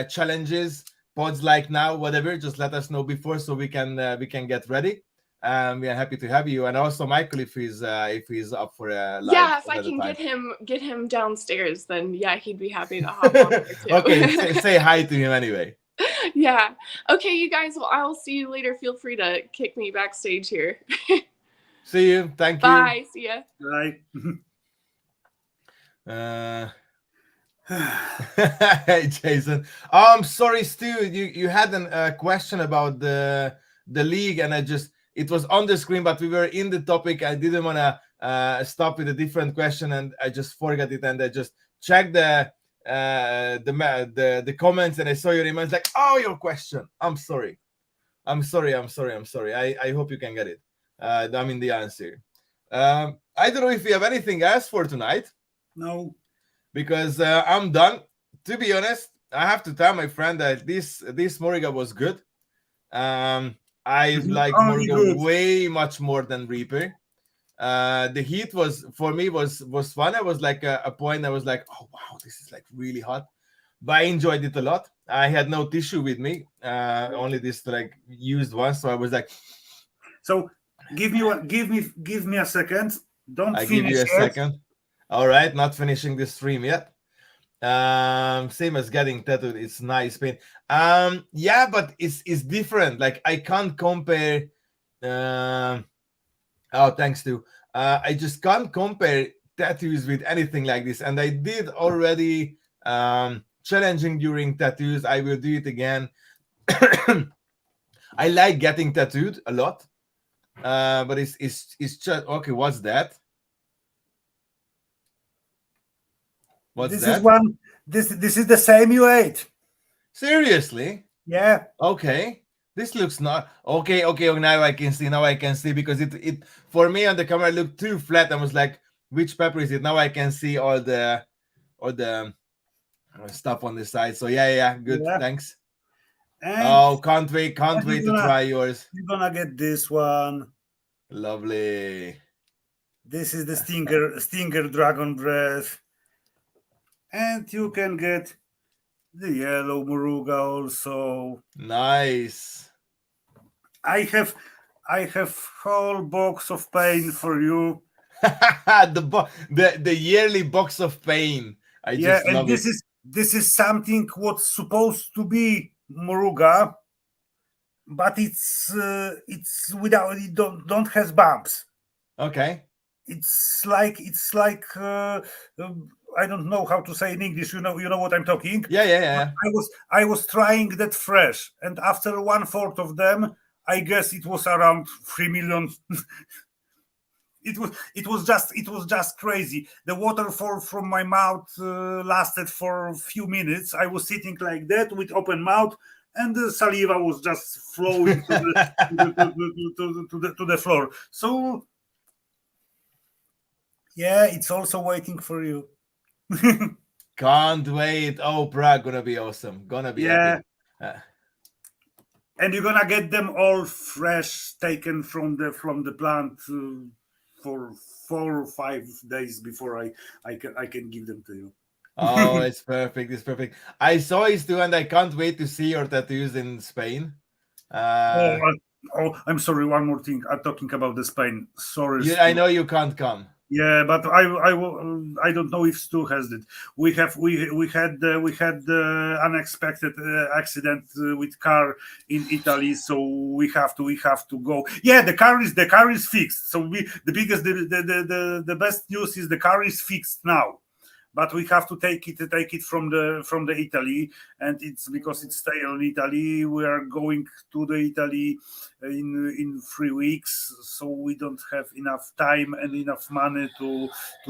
challenges, pods like now, whatever, just let us know before so we can get ready. We are happy to have you, and also Michael if he's up for a live. Yeah, if I can get him downstairs, then yeah, he'd be happy to hop on there too. Okay, say hi to him anyway. Yeah. Okay, you guys. Well, I'll see you later. Feel free to kick me backstage here. See you. Thank you. Bye. See ya. Bye. Hey Jason. I'm sorry, Stu. You had a question about the league, and it was on the screen, but we were in the topic. I didn't want to stop with a different question, and I just forgot it. And I just checked the comments, and I saw your email. It's like, oh, your question. I'm sorry. I hope you can get it. I mean the answer. I don't know if we have anything else for tonight. No. Because I'm done. To be honest, I have to tell my friend that this Morrigan was good. I like Morrigan way much more than Reaper. The heat was for me was fun. I was like a point I was like, oh wow, this is like really hot. But I enjoyed it a lot. I had no tissue with me. Only this like used once, so I was like. So give me a second. Don't I finish give you a second. All right, not finishing the stream yet. Same as getting tattooed. It's nice pain. Yeah, but it's different. Like I can't compare. Oh, thanks to. I just can't compare tattoos with anything like this. And I did already challenging during tattoos. I will do it again. I like getting tattooed a lot. But it's just okay. What's that? This is the same you ate. Seriously? Yeah. Okay. This looks not okay. Now I can see because it for me on the camera looked too flat. I was like, which pepper is it? Now I can see all the stuff on the side. So yeah, good. Yeah. Thanks. And can't wait to try yours. You're gonna get this one. Lovely. This is the stinger dragon breath. And you can get the yellow Moruga also. Nice. I have whole box of pain for you. the yearly box of pain. I just love this it. This is something what's supposed to be Moruga, but it's without it don't has bumps. Okay. It's like I don't know how to say in English. You know what I'm talking. Yeah. I was trying that fresh, and after 1/4 of them, I guess it was around 3 million. It was just crazy. The water from my mouth lasted for a few minutes. I was sitting like that with open mouth, and the saliva was just flowing to the floor. So yeah, it's also waiting for you. Can't wait. Oh, Prague gonna be awesome. Gonna be epic. And you're gonna get them all fresh, taken from the plant for 4 or 5 days before I can give them to you. Oh, it's perfect. It's perfect. I saw it too, and I can't wait to see your tattoos in Spain. I'm sorry. One more thing. I'm talking about the Spain. Sorry. I know you can't come. Yeah, but I don't know if Stu has it. We had unexpected accident with car in Italy, so we have to go. Yeah, the car is fixed. So the best news is the car is fixed now. But we have to take it from the Italy, and it's because it's stay in Italy. We are going to the Italy in 3 weeks, so we don't have enough time and enough money to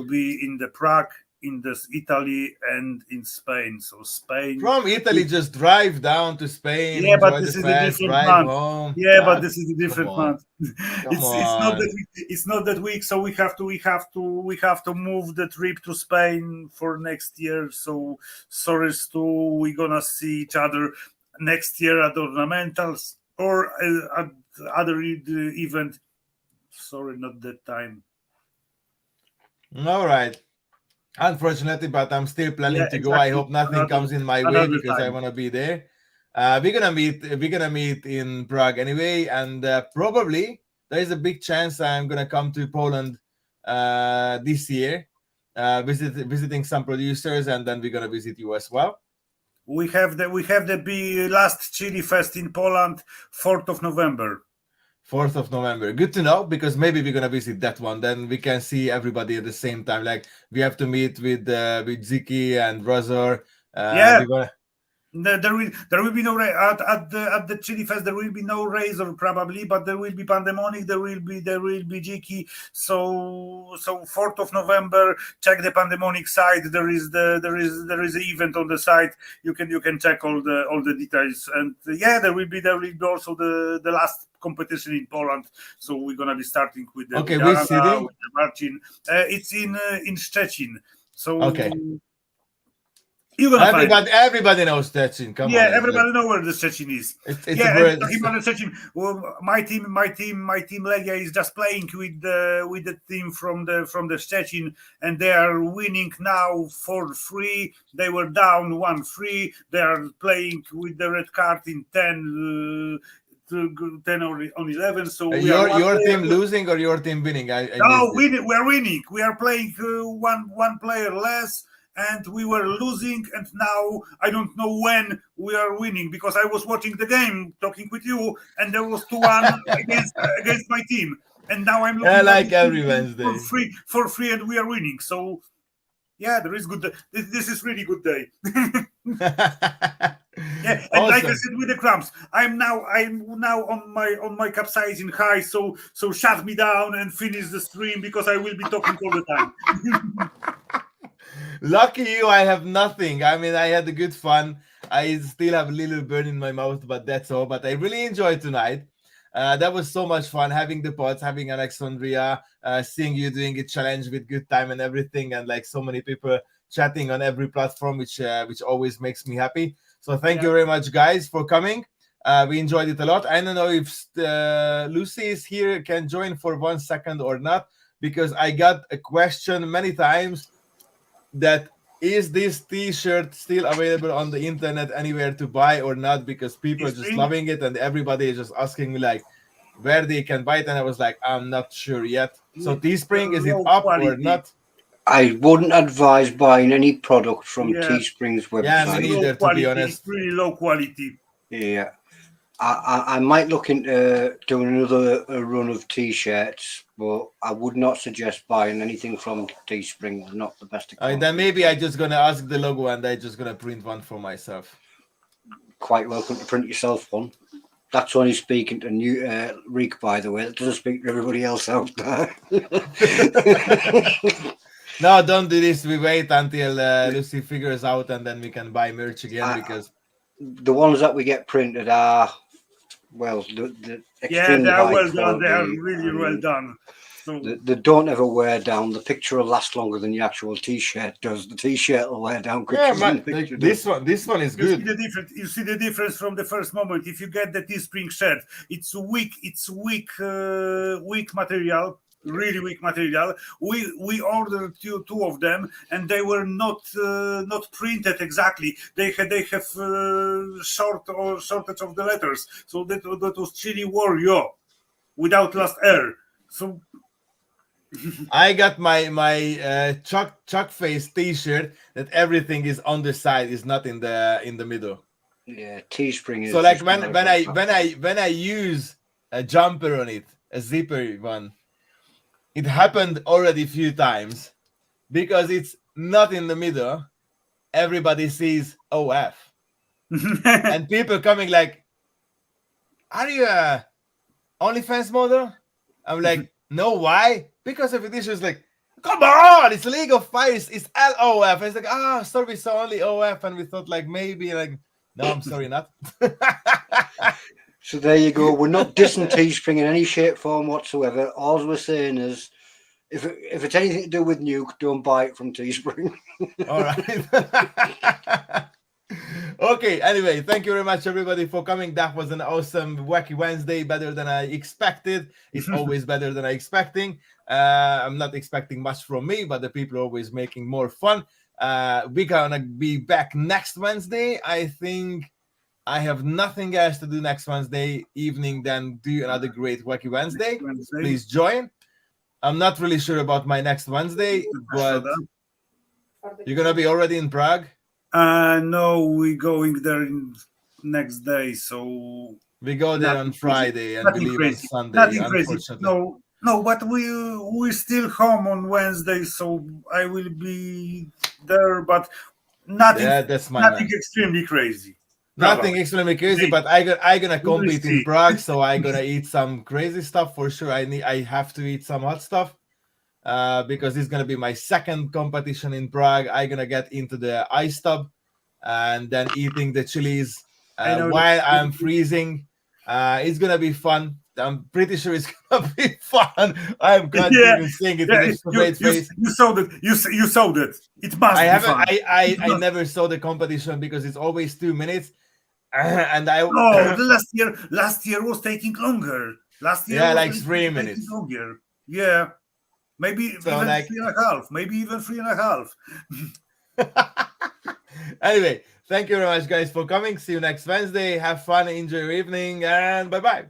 be in the Prague, in this Italy, and in Spain. So Spain from Italy, just drive down to Spain. Yeah, but this is a different month. Home. Yeah, but this is a different month. It's not that week. So we have to move the trip to Spain for next year. So sorry, Stu, we're gonna see each other next year at ornamentals or at other event. Sorry, not that time. All right. Unfortunately, but I'm still planning Yeah, to go. I exactly. hope nothing comes in my way Another because I time. want to be there. We're gonna meet in Prague anyway, and probably there is a big chance I'm gonna come to Poland this year, visiting some producers, and then we're gonna visit you as well. We have the last Chili Fest in Poland, 4th of November. 4th of November. Good to know, because maybe we're gonna visit that one. Then we can see everybody at the same time. Like we have to meet with Ziki and Razor. Yeah. We're gonna... There will be no at the Chili Fest. There will be no Razor probably, but there will be Pandemonic. There will be Jiki. So 4th of November. Check the Pandemonic site. There is an event on the site. You can check all the details. And yeah, there will be also the last competition in Poland. So we're gonna be starting with the which city? With the Marcin. It's in Szczecin. So okay. You're gonna everybody knows Szczecin. Come on. Yeah, everybody knows where the Szczecin is. It's talking about the Szczecin. Well, my team Legia is just playing with the team from the Szczecin, and they are winning now 4-3. They were down 1-3. They are playing with the red card in 10 on 11. So your team losing or your team winning? No, winning. We are winning. We are playing one player less. And we were losing, and now I don't know when we are winning, because I was watching the game, talking with you, and there was 2-1 against my team, and now I'm looking like every Wednesday for free, and we are winning. So yeah, there is good. This is really good day. Yeah, and awesome. Like I said with the cramps, I'm now on my capsaicin high. So shut me down and finish the stream, because I will be talking all the time. Lucky you, I have nothing. I mean, I had a good fun. I still have a little burn in my mouth, but that's all. But I really enjoyed tonight. That was so much fun, having the pods, having Alexandria, seeing you doing a challenge with good time and everything, and like so many people chatting on every platform, which always makes me happy. So thank you very much, guys, for coming. We enjoyed it a lot. I don't know if Lucy is here, can join for 1 second or not, because I got a question many times that is this t-shirt still available on the internet anywhere to buy or not, because people are just loving it, and everybody is just asking me like where they can buy it, and I was like, I'm not sure yet. So Teespring, is it up or not? I wouldn't advise buying any product from Teespring's website. Yeah, me neither, to be honest. It's really low quality. Yeah, I might look into doing another run of t-shirts, but I would not suggest buying anything from Teespring. They're not the best. Then maybe I'm just gonna ask the logo, and I'm just gonna print one for myself. Quite welcome to print yourself one. That's only speaking to Rike, by the way. That doesn't speak to everybody else out there. No, don't do this. We wait until Lucy figures out, and then we can buy merch again, because the ones that we get printed are, well, the extremely they are high well quality. done. They are really well done. So they don't ever wear down. The picture will last longer than the actual t-shirt does. The t-shirt will wear down quicker. Yeah, this one is good. You see the difference from the first moment. If you get the Teespring shirt, it's weak material. Really weak material. We ordered two of them, and they were not printed exactly. They have shortage of the letters. So that was Chili Warrior without last R. So I got my Chuck face t-shirt that everything is on the side, is not in the middle. Yeah, Teespring is. So like when I use a jumper on it, a zipper one, it happened already a few times, because it's not in the middle. Everybody sees OF. And people coming like, are you a OnlyFans model? I'm like, no, why? Because of it is like, come on, it's League of Fire, it's LOF. It's like, sorry, we saw only OF, and we thought like maybe like, no, I'm sorry, not. So there you go. We're not dissing Teespring in any shape, form whatsoever. All we're saying is, if it's anything to do with Nuke, don't buy it from Teespring. All right. Okay, anyway, thank you very much, everybody, for coming. That was an awesome Wacky Wednesday, better than I expected. It's always better than I expecting. I'm not expecting much from me, but the people are always making more fun. We're gonna be back next Wednesday. I think I have nothing else to do next Wednesday evening than do another great Wacky Wednesday. Please join. I'm not really sure about my next Wednesday, but you're gonna be already in Prague. No, we're going there next day, so we go there on Friday and we leave on Sunday. Nothing Unfortunately, crazy. No, but we're still home on Wednesday, so I will be there, but nothing. Yeah, that's my nothing man. Extremely crazy. Nothing extremely crazy, but I gonna compete in Prague, so I gonna eat some crazy stuff for sure. I have to eat some hot stuff. Because it's gonna be my second competition in Prague. I'm gonna get into the ice tub and then eating the chilies while I'm freezing. It's gonna be fun. I'm pretty sure it's gonna be fun. I'm not even saying it with a straight face. You saw that. You saw that. It must be fun. I never saw the competition because it's always 2 minutes. And the last year was taking longer. Last year, yeah, like 3 minutes longer. Yeah. Maybe so even like 3.5. Maybe even 3.5. Anyway, thank you very much, guys, for coming. See you next Wednesday. Have fun, enjoy your evening, and bye-bye.